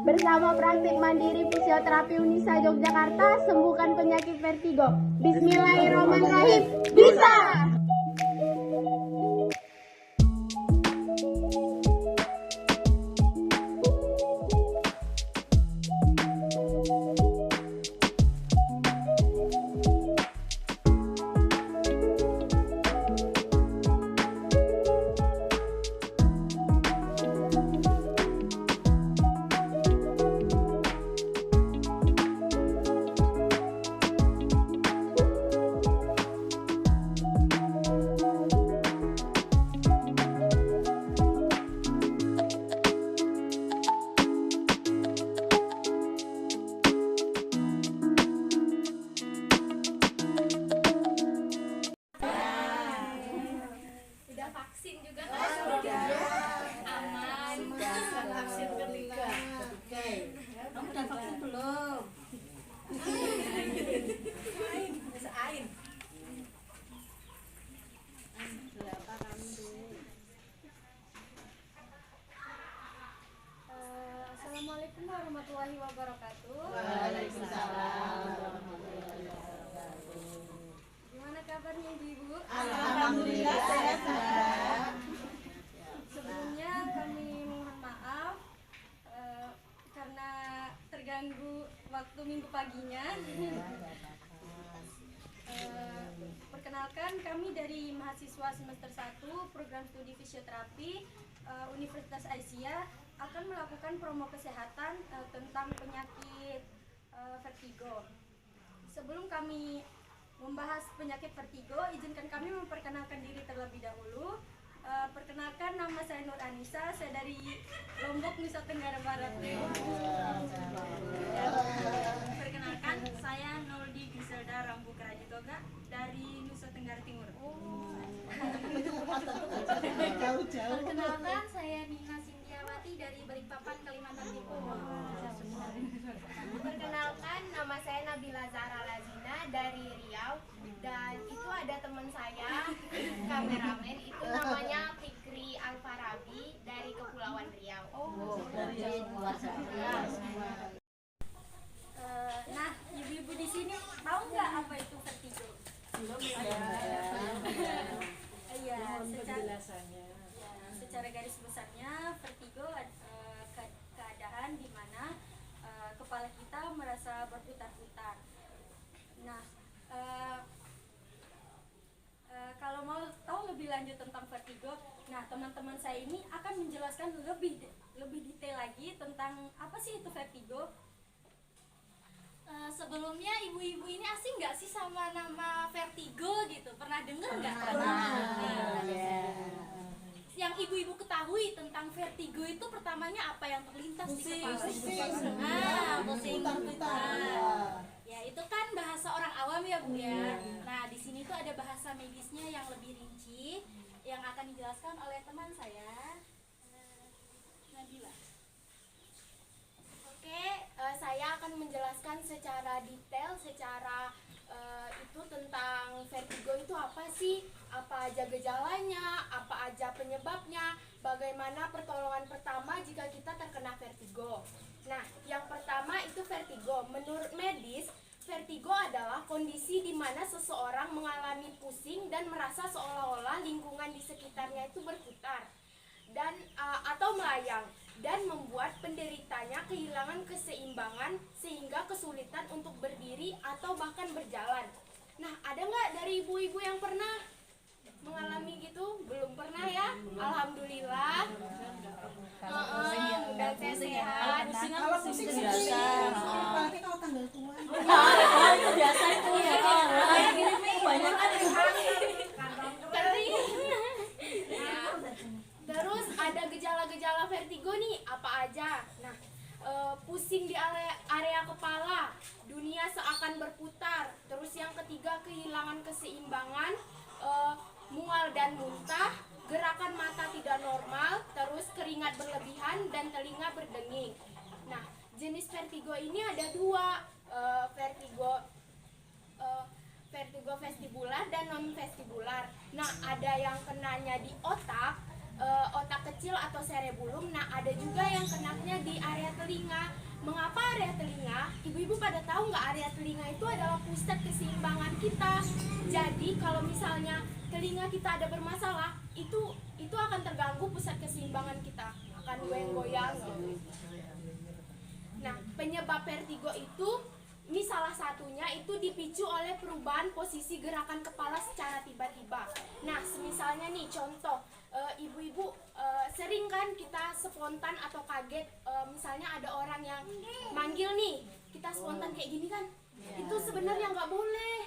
Bersama praktik mandiri fisioterapi Unisa Yogyakarta, sembuhkan penyakit vertigo. Bismillahirrahmanirrahim. Bisa! Assalamualaikum warahmatullahi wabarakatuh. Waalaikumsalam warahmatullahi wabarakatuh. Gimana kabarnya ibu-ibu? Alhamdulillah sehat. Sebelumnya kami mohon maaf karena terganggu waktu minggu paginya. Perkenalkan, kami dari mahasiswa semester 1 program studi fisioterapi Universitas Aisyah akan melakukan promo kesehatan tentang penyakit vertigo. Sebelum kami membahas penyakit vertigo, izinkan kami memperkenalkan diri terlebih dahulu. Perkenalkan, nama saya Nur Anissa, saya dari Lombok, Nusa Tenggara Barat. Perkenalkan, saya Nurdi Griselda Rambu Kerajitoga dari Nusa Tenggara Timur. Perkenalkan, saya Nina Sindiawati dari Balikpapan, Kalimantan Timur. Perkenalkan, nama saya Nabila Zahra Lazina dari Riau, dan itu ada teman saya, kameramen, itu namanya Fikri Alfarabi dari Kepulauan Riau. Nah, ibu-ibu di sini tahu nggak apa itu vertigo? Iya, secara garis besarnya vertigo keadaan di mana kepala kita merasa berputar-putar. Nah, kalau mau tahu lebih lanjut tentang vertigo, nah teman-teman saya ini akan menjelaskan lebih detail lagi tentang apa sih itu vertigo. Sebelumnya ibu-ibu ini asing nggak sih sama nama vertigo gitu? Pernah dengar nggak? Yang ibu-ibu ketahui tentang vertigo itu pertamanya apa yang terlintas di kepala? Pusing. Ya, itu kan bahasa orang awam ya Bu ya. Nah, di sini tuh ada bahasa medisnya yang lebih rinci yang akan dijelaskan oleh teman saya, Nabila. Oke, saya akan menjelaskan secara detail, itu tentang vertigo itu apa sih, apa aja gejalanya, apa aja penyebabnya, bagaimana pertolongan pertama jika kita terkena vertigo. Nah, yang pertama itu vertigo. Menurut medis, vertigo adalah kondisi di mana seseorang mengalami pusing dan merasa seolah-olah lingkungan di sekitarnya itu berputar dan atau melayang, dan membuat penderitanya kehilangan keseimbangan sehingga kesulitan untuk berdiri atau bahkan berjalan. Nah, ada nggak dari ibu-ibu yang pernah mengalami gitu? Belum pernah ya? Alhamdulillah. Dan saya sehat. Kalau pusing biasa. Apalagi kalau tanggal tua. Itu biasa itu ya. Banyak kan Terus ada gejala-gejala vertigo nih, apa aja? Nah, pusing di area kepala, dunia seakan berputar. Terus yang ketiga, kehilangan keseimbangan, mual dan muntah, gerakan mata tidak normal, terus keringat berlebihan dan telinga berdenging. Nah, jenis vertigo ini ada dua, vertigo vestibular dan non vestibular. Nah, ada yang kenanya di otak, otak kecil atau cerebellum. Nah, ada juga yang kenanya di area telinga. Mengapa area telinga? Ibu-ibu pada tahu nggak area telinga itu adalah pusat keseimbangan kita. Jadi kalau misalnya telinga kita ada bermasalah, itu akan terganggu pusat keseimbangan kita, akan goyang-goyang gitu. Nah, penyebab vertigo itu ini salah satunya itu dipicu oleh perubahan posisi gerakan kepala secara tiba-tiba. Nah, misalnya nih contoh, ibu-ibu sering kan kita spontan atau kaget, misalnya ada orang yang manggil nih, kita spontan kayak gini kan, itu sebenarnya nggak boleh.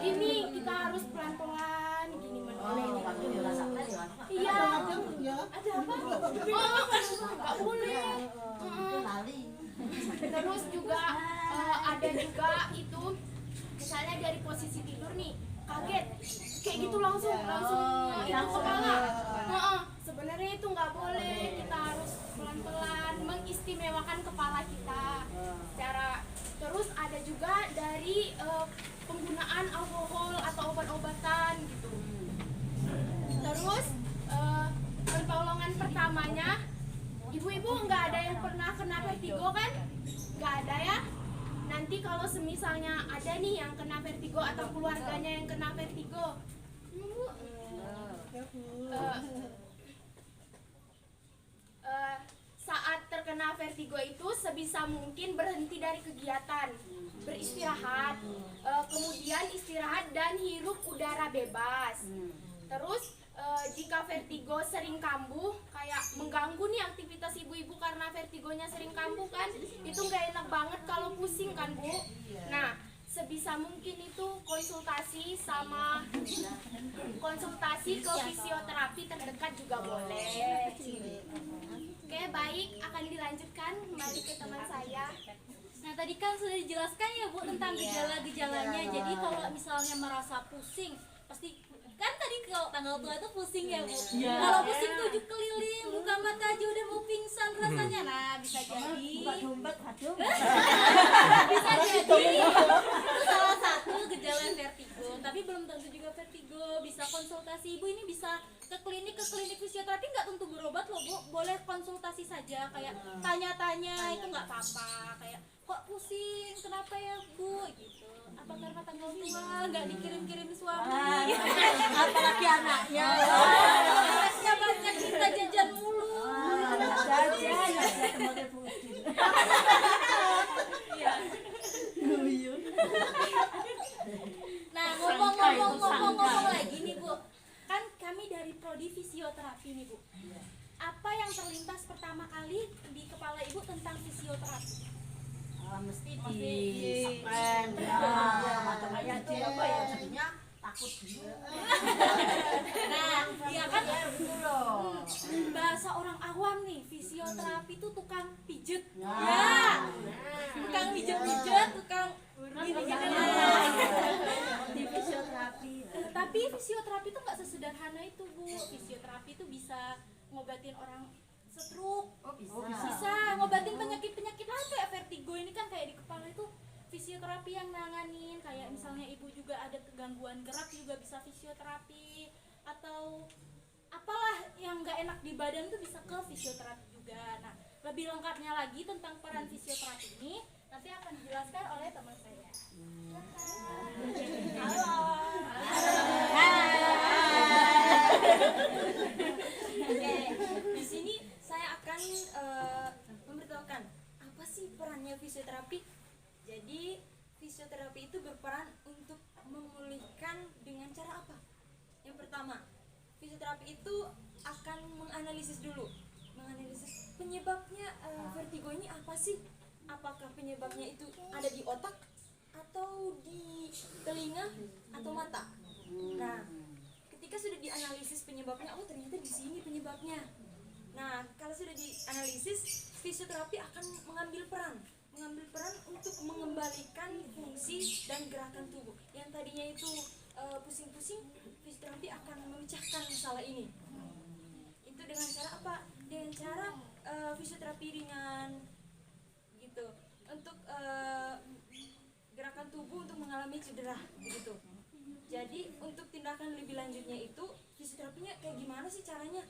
Ini kita harus pelan-pelan gini menoleh. Iya, ada apa? Oh, nggak boleh. Terus juga ada juga itu misalnya dari posisi tidur nih kaget kayak gitu langsung itu kepala. Sebenarnya itu nggak boleh, kita harus pelan-pelan mengistimewakan kepala kita secara. Terus ada juga dari penggunaan alkohol atau obat-obatan gitu. Terus pertolongan pertamanya, ibu-ibu nggak ada yang pernah kena vertigo kan? Nggak ada ya? Nanti kalau semisalnya ada nih yang kena vertigo atau keluarganya yang kena vertigo, saat terkena vertigo itu sebisa mungkin berhenti dari kegiatan, beristirahat, kemudian istirahat dan hirup udara bebas. Terus jika vertigo sering kambuh, kayak mengganggu nih aktivitas ibu-ibu karena vertigonya sering kambuh kan, itu nggak enak banget kalau pusing kan Bu. Nah, sebisa mungkin itu konsultasi ke fisioterapi terdekat juga boleh. Oke, baik, akan dilanjutkan kembali ke teman saya. Nah, tadi kan sudah dijelaskan ya Bu tentang gejala-gejalanya. Jadi kalau misalnya merasa pusing, pasti kan tadi kalau tanggal tua itu pusing ya Bu. Kalau pusing 7 keliling, buka mata aja udah mau pingsan rasanya. Nah, bisa jadi. Bisa jadi itu salah satu gejala vertigo. Tapi belum tentu juga vertigo. Bisa konsultasi Ibu ini bisa ke klinik fisioterapi, nggak tentu berobat loh Bu. Boleh konsultasi saja, kayak tanya-tanya itu nggak apa-apa. Kayak kok pusing, kenapa ya Bu? Gitu. Apa karena tanggal tua nggak dikirim-kirim suami? Apalagi anaknya. Anaknya banyak kita jajan mulu. Nah, ngomong lagi nih Bu, kan kami dari prodi fisioterapi nih Bu. Apa yang terlintas pertama kali di kepala Ibu tentang fisioterapi? Mesti di pen macam kayak itu apa ya, jadinya takut gitu. Nah, ya kan bahasa orang awam nih, fisioterapi itu tukang pijet. Ya. Tukang pijet-pijet, tukang gini-gini. Di fisioterapi. Tapi fisioterapi itu nggak sesederhana itu Bu. Fisioterapi itu bisa ngobatin orang stroke, bisa ngobatin penyakit-penyakit lain kayak vertigo ini kan kayak di kepala itu fisioterapi yang nanganin. Kayak misalnya ibu juga ada kegangguan gerak juga bisa fisioterapi, atau apalah yang nggak enak di badan tuh bisa ke fisioterapi juga. Nah, lebih lengkapnya lagi tentang peran fisioterapi ini nanti akan dijelaskan oleh teman saya. Halo. Oke, di sini saya akan memberitahukan apa sih perannya fisioterapi. Jadi fisioterapi itu berperan untuk memulihkan dengan cara apa? Yang pertama, fisioterapi itu akan menganalisis penyebabnya vertigo ini apa sih? Apakah penyebabnya itu ada di otak atau di telinga atau mata? Nah, ketika sudah dianalisis penyebabnya, oh ternyata di sini penyebabnya. Nah, kalau sudah dianalisis, fisioterapi akan mengambil peran untuk mengembalikan fungsi dan gerakan tubuh. Yang tadinya itu pusing-pusing, fisioterapi akan memecahkan masalah ini. Itu dengan cara apa? Dengan cara fisioterapi ringan, gitu. Untuk gerakan tubuh untuk mengalami cedera, begitu. Jadi untuk tindakan lebih lanjutnya itu fisioterapinya kayak gimana sih caranya,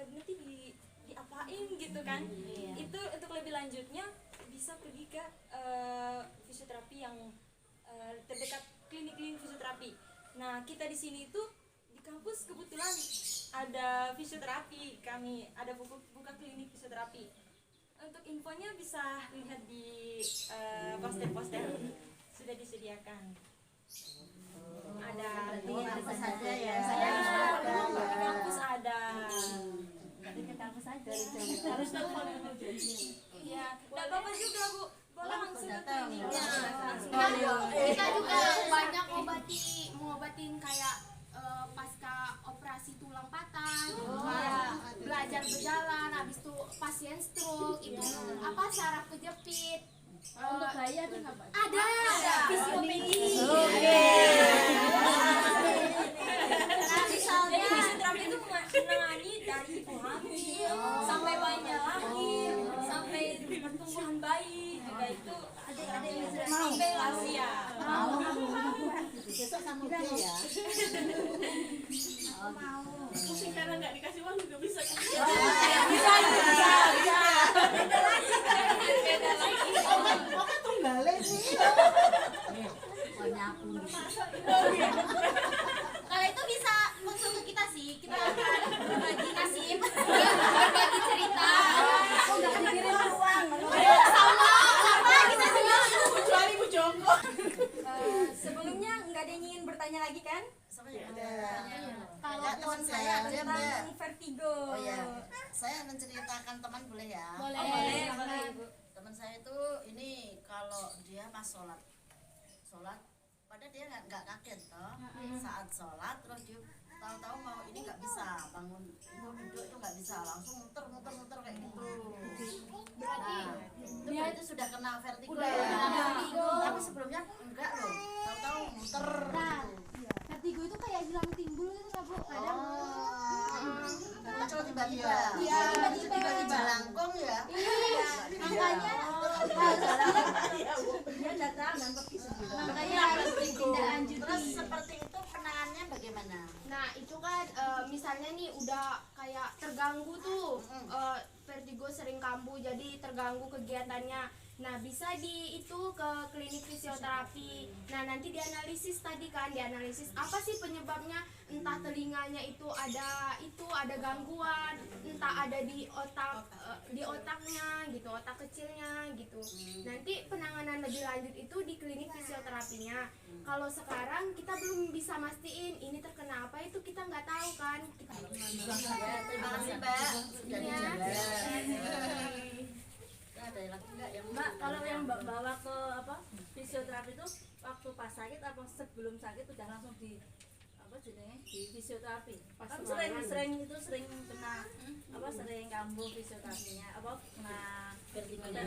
nanti diapain gitu kan. Itu untuk lebih lanjutnya bisa pergi ke fisioterapi yang terdekat klinik-klinik fisioterapi. Nah, kita di sini itu di kampus kebetulan ada fisioterapi, kami ada buka klinik fisioterapi. Untuk infonya bisa lihat di poster-poster sudah disediakan. Ada di kampus saja ya. di kampus ada. Ke kampus saja. Harus telepon. Iya, nggak apa-apa juga Bu, boleh langsung ke klinik. Kita juga banyak ngobatin kayak pasca operasi tulang patah, belajar berjalan, habis itu pasien stroke, itu apa saraf kejepit. Untuk bayi ada nggak Pak? Ada fisiopedi. Nah, misalnya fisioterapi itu menangani dari ibu hamil sampai bayinya lahir, sampai pertumbuhan bayi juga itu ada yang sampai lansia. Besok sama dia ya. Mungkin karena nggak dikasih uang juga bisa. Bisa. Beda lagi. Oke tunggale sih. Nyapu. Kalau itu bisa langsung ke kita sih, kita berbagi nasib, berbagi cerita. Nggak dikirim uang. Sama kita juga. Kecuali Bu Jongko. Sebelumnya nggak ada yang ingin bertanya lagi kan? Kalau teman saya ada Tentang vertigo. Oh ya, saya menceritakan teman boleh ya? Boleh Ibu. Teman saya itu ini kalau dia pas sholat, pada dia nggak kaget toh. Saat sholat terus dia tahu-tahu mau ini nggak bisa bangun, duduk itu nggak bisa, langsung muter kayak gitu. Berarti Dia itu sudah kena vertigo. Udah ya. kena vertigo. Tapi sebelumnya enggak loh, tahu-tahu muter. gitu. Vertigo itu kayak hilang timbul gitu nggak Bu? Kadang Muncul tiba-tiba. Iya, Tiba-tiba langkung ya. makanya Dia datang dan pergi sendiri. makanya harus ditindaklanjuti. Terus seperti itu penanganannya bagaimana? Nah itu kan misalnya nih udah kayak terganggu tuh vertigo sering kambuh jadi terganggu kegiatannya. Nah bisa itu ke klinik fisioterapi. Nah nanti dianalisis tadi kan, dianalisis apa sih penyebabnya, entah telinganya itu ada gangguan, entah ada di otaknya gitu, otak kecilnya gitu. Nanti penanganan lebih lanjut itu di klinik fisioterapinya. Kalau sekarang kita belum bisa mastiin ini terkena apa, itu kita nggak tahu kan. Terima kasih Mbak. Sudah dijaga. Ada lagi enggak yang Mbak, kalau yang Mbak bawa ke fisioterapi itu waktu pas sakit apa sebelum sakit udah langsung di di fisioterapi? Kan sering kena sering kambuh fisioterapinya kena vertigonya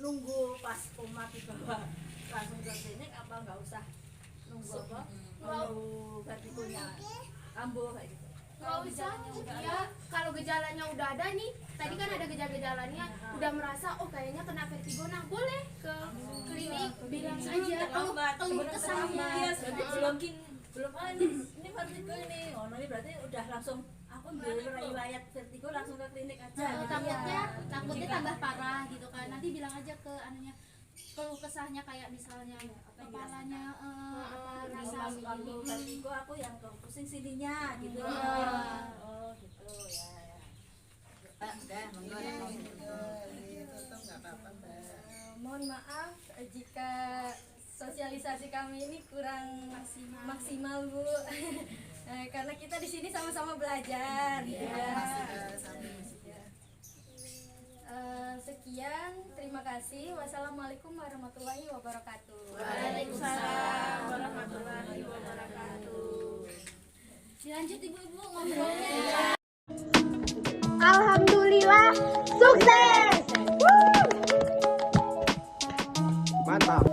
nunggu pas koma dibawa langsung ke klinik apa nggak usah nunggu nunggu vertigonya kambuh kayak gitu? Nggak usah, ya kalau gejalanya udah ada nih, tadi kan ada gejala-gejalanya, udah merasa oh kayaknya kena vertigo, nah boleh ke klinik, bilang aja keluh kesahnya. belum ini vertigo ini, ini berarti udah langsung aku riwayat vertigo langsung ke klinik aja. takutnya tambah parah gitu kan. Nanti bilang aja ke anunya keluh kesahnya kayak misalnya kepalanya rasa waktu vertigo aku yang pusing sininya gitu. Oh gitu ya. Udah, monggo. Mohon maaf jika sosialisasi kami ini kurang maksimal Bu. Karena kita di sini sama-sama belajar. Sekian, terima kasih. Wassalamualaikum warahmatullahi wabarakatuh. Waalaikumsalam warahmatullahi wabarakatuh. Dilanjut ibu-ibu ngobrolnya. Alhamdulillah sukses. Mantap.